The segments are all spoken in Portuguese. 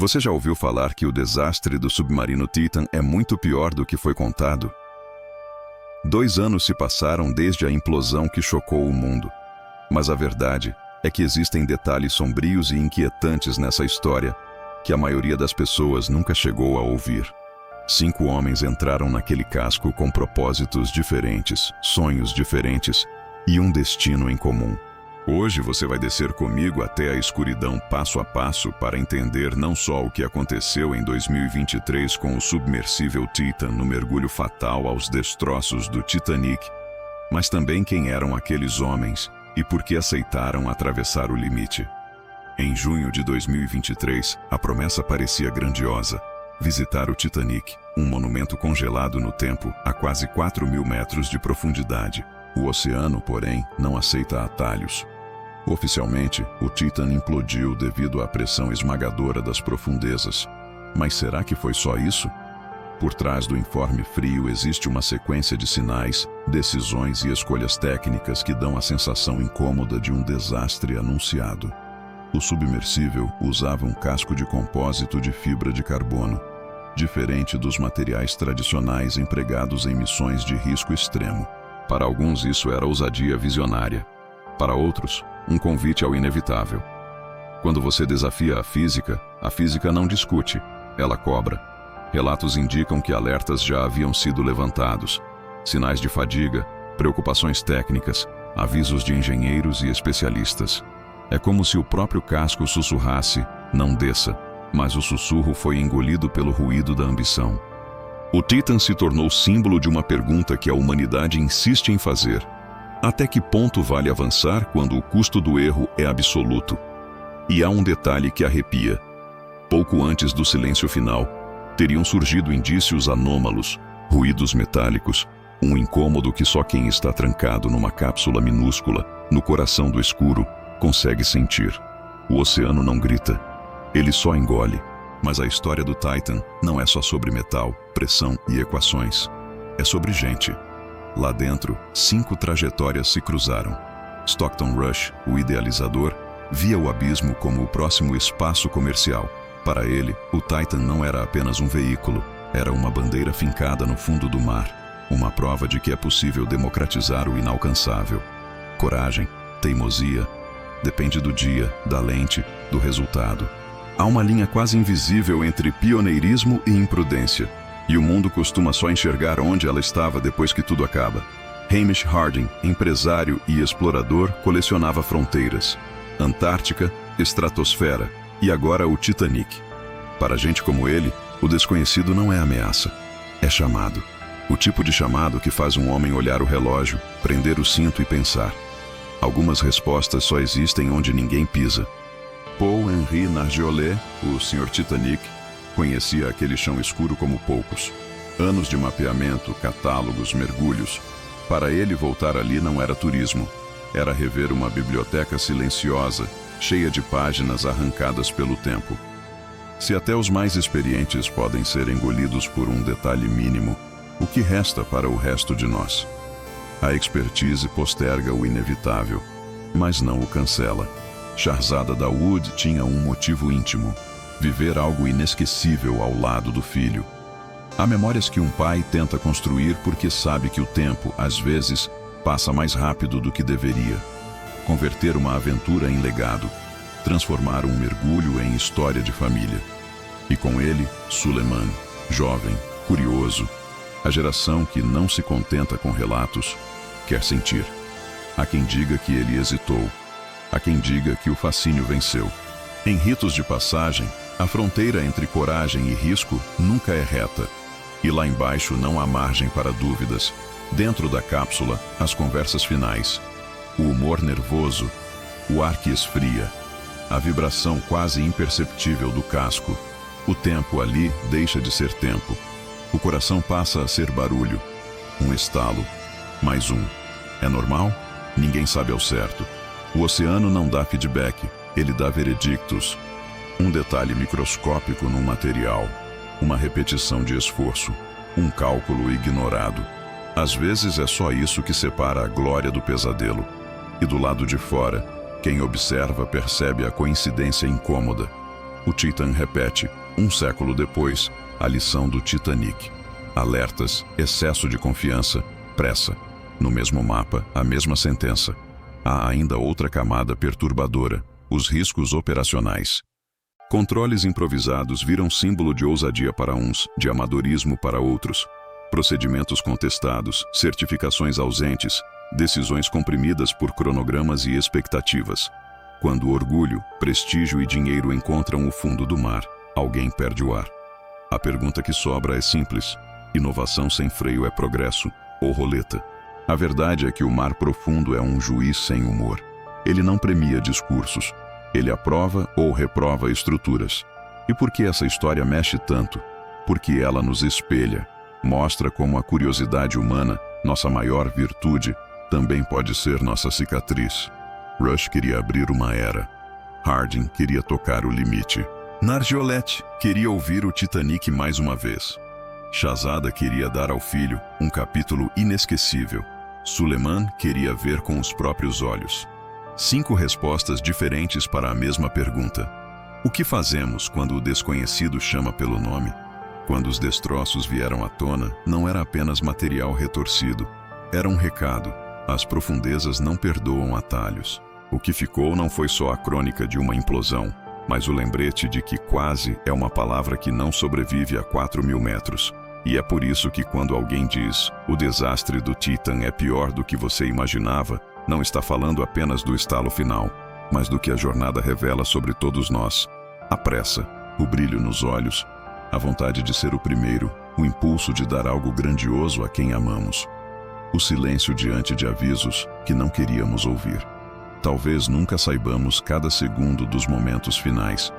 Você já ouviu falar que o desastre do submarino Titan é muito pior do que foi contado? 2 anos se passaram desde a implosão que chocou o mundo. Mas a verdade é que existem detalhes sombrios e inquietantes nessa história que a maioria das pessoas nunca chegou a ouvir. 5 homens entraram naquele casco com propósitos diferentes, sonhos diferentes e um destino em comum. Hoje você vai descer comigo até a escuridão passo a passo para entender não só o que aconteceu em 2023 com o submersível Titan no mergulho fatal aos destroços do Titanic, mas também quem eram aqueles homens e por que aceitaram atravessar o limite. Em junho de 2023, a promessa parecia grandiosa: visitar o Titanic, um monumento congelado no tempo a quase 4.000 metros de profundidade. O oceano, porém, não aceita atalhos. Oficialmente, o Titan implodiu devido à pressão esmagadora das profundezas. Mas será que foi só isso? Por trás do informe frio existe uma sequência de sinais, decisões e escolhas técnicas que dão a sensação incômoda de um desastre anunciado. O submersível usava um casco de compósito de fibra de carbono, diferente dos materiais tradicionais empregados em missões de risco extremo. Para alguns isso era ousadia visionária. Para outros, um convite ao inevitável. Quando você desafia a física não discute, ela cobra. Relatos indicam que alertas já haviam sido levantados. Sinais de fadiga, preocupações técnicas, avisos de engenheiros e especialistas. É como se o próprio casco sussurrasse: não desça, mas o sussurro foi engolido pelo ruído da ambição. O Titan se tornou símbolo de uma pergunta que a humanidade insiste em fazer: até que ponto vale avançar quando o custo do erro é absoluto? E há um detalhe que arrepia. Pouco antes do silêncio final, teriam surgido indícios anômalos, ruídos metálicos, um incômodo que só quem está trancado numa cápsula minúscula, no coração do escuro, consegue sentir. O oceano não grita, ele só engole. Mas a história do Titan não é só sobre metal, pressão e equações. É sobre gente. Lá dentro, 5 trajetórias se cruzaram. Stockton Rush, o idealizador, via o abismo como o próximo espaço comercial. Para ele, o Titan não era apenas um veículo, era uma bandeira fincada no fundo do mar, uma prova de que é possível democratizar o inalcançável. Coragem, teimosia, depende do dia, da lente, do resultado. Há uma linha quase invisível entre pioneirismo e imprudência, e o mundo costuma só enxergar onde ela estava depois que tudo acaba. Hamish Harding, empresário e explorador, colecionava fronteiras. Antártica, estratosfera e agora o Titanic. Para gente como ele, o desconhecido não é ameaça, é chamado. O tipo de chamado que faz um homem olhar o relógio, prender o cinto e pensar. Algumas respostas só existem onde ninguém pisa. Paul-Henri Nargeolet, o Sr. Titanic, conhecia aquele chão escuro como poucos. Anos de mapeamento, catálogos, mergulhos. Para ele, voltar ali não era turismo. Era rever uma biblioteca silenciosa, cheia de páginas arrancadas pelo tempo. Se até os mais experientes podem ser engolidos por um detalhe mínimo, o que resta para o resto de nós? A expertise posterga o inevitável, mas não o cancela. Shahzada Dawood tinha um motivo íntimo: viver algo inesquecível ao lado do filho. Há memórias que um pai tenta construir porque sabe que o tempo, às vezes, passa mais rápido do que deveria. Converter uma aventura em legado, transformar um mergulho em história de família. E com ele, Suleiman, jovem, curioso, a geração que não se contenta com relatos, quer sentir. Há quem diga que ele hesitou, há quem diga que o fascínio venceu. Em ritos de passagem, a fronteira entre coragem e risco nunca é reta. E lá embaixo não há margem para dúvidas. Dentro da cápsula, as conversas finais. O humor nervoso, o ar que esfria, a vibração quase imperceptível do casco. O tempo ali deixa de ser tempo. O coração passa a ser barulho. Um estalo. Mais um. É normal? Ninguém sabe ao certo. O oceano não dá feedback, ele dá veredictos. Um detalhe microscópico num material. Uma repetição de esforço. Um cálculo ignorado. Às vezes é só isso que separa a glória do pesadelo. E do lado de fora, quem observa percebe a coincidência incômoda. O Titan repete, um século depois, a lição do Titanic. Alertas, excesso de confiança, pressa. No mesmo mapa, a mesma sentença. Há ainda outra camada perturbadora, os riscos operacionais. Controles improvisados viram símbolo de ousadia para uns, de amadorismo para outros. Procedimentos contestados, certificações ausentes, decisões comprimidas por cronogramas e expectativas. Quando orgulho, prestígio e dinheiro encontram o fundo do mar, alguém perde o ar. A pergunta que sobra é simples: inovação sem freio é progresso ou roleta? A verdade é que o mar profundo é um juiz sem humor. Ele não premia discursos, ele aprova ou reprova estruturas. E por que essa história mexe tanto? Porque ela nos espelha, mostra como a curiosidade humana, nossa maior virtude, também pode ser nossa cicatriz. Rush queria abrir uma era. Harding queria tocar o limite. Nargiolette queria ouvir o Titanic mais uma vez. Shahzada queria dar ao filho um capítulo inesquecível. Suleiman queria ver com os próprios olhos. 5 respostas diferentes para a mesma pergunta. O que fazemos quando o desconhecido chama pelo nome? Quando os destroços vieram à tona, não era apenas material retorcido. Era um recado. As profundezas não perdoam atalhos. O que ficou não foi só a crônica de uma implosão, mas o lembrete de que quase é uma palavra que não sobrevive a 4.000 metros. E é por isso que quando alguém diz o desastre do Titan é pior do que você imaginava, não está falando apenas do estalo final, mas do que a jornada revela sobre todos nós. A pressa, o brilho nos olhos, a vontade de ser o primeiro, o impulso de dar algo grandioso a quem amamos. O silêncio diante de avisos que não queríamos ouvir. Talvez nunca saibamos cada segundo dos momentos finais.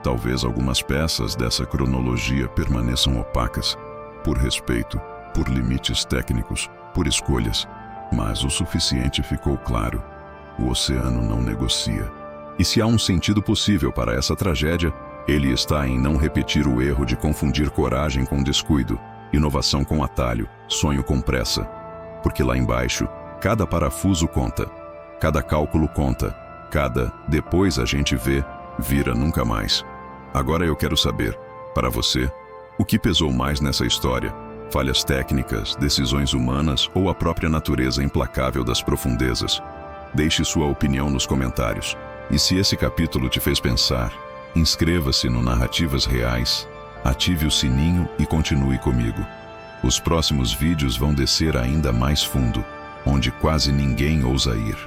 Talvez algumas peças dessa cronologia permaneçam opacas, por respeito, por limites técnicos, por escolhas. Mas o suficiente ficou claro. O oceano não negocia. E se há um sentido possível para essa tragédia, ele está em não repetir o erro de confundir coragem com descuido, inovação com atalho, sonho com pressa. Porque lá embaixo, cada parafuso conta, cada cálculo conta, cada depois a gente vê, vira nunca mais. Agora eu quero saber, para você, o que pesou mais nessa história? Falhas técnicas, decisões humanas ou a própria natureza implacável das profundezas? Deixe sua opinião nos comentários. E se esse capítulo te fez pensar, inscreva-se no Narrativas Reais, ative o sininho e continue comigo. Os próximos vídeos vão descer ainda mais fundo, onde quase ninguém ousa ir.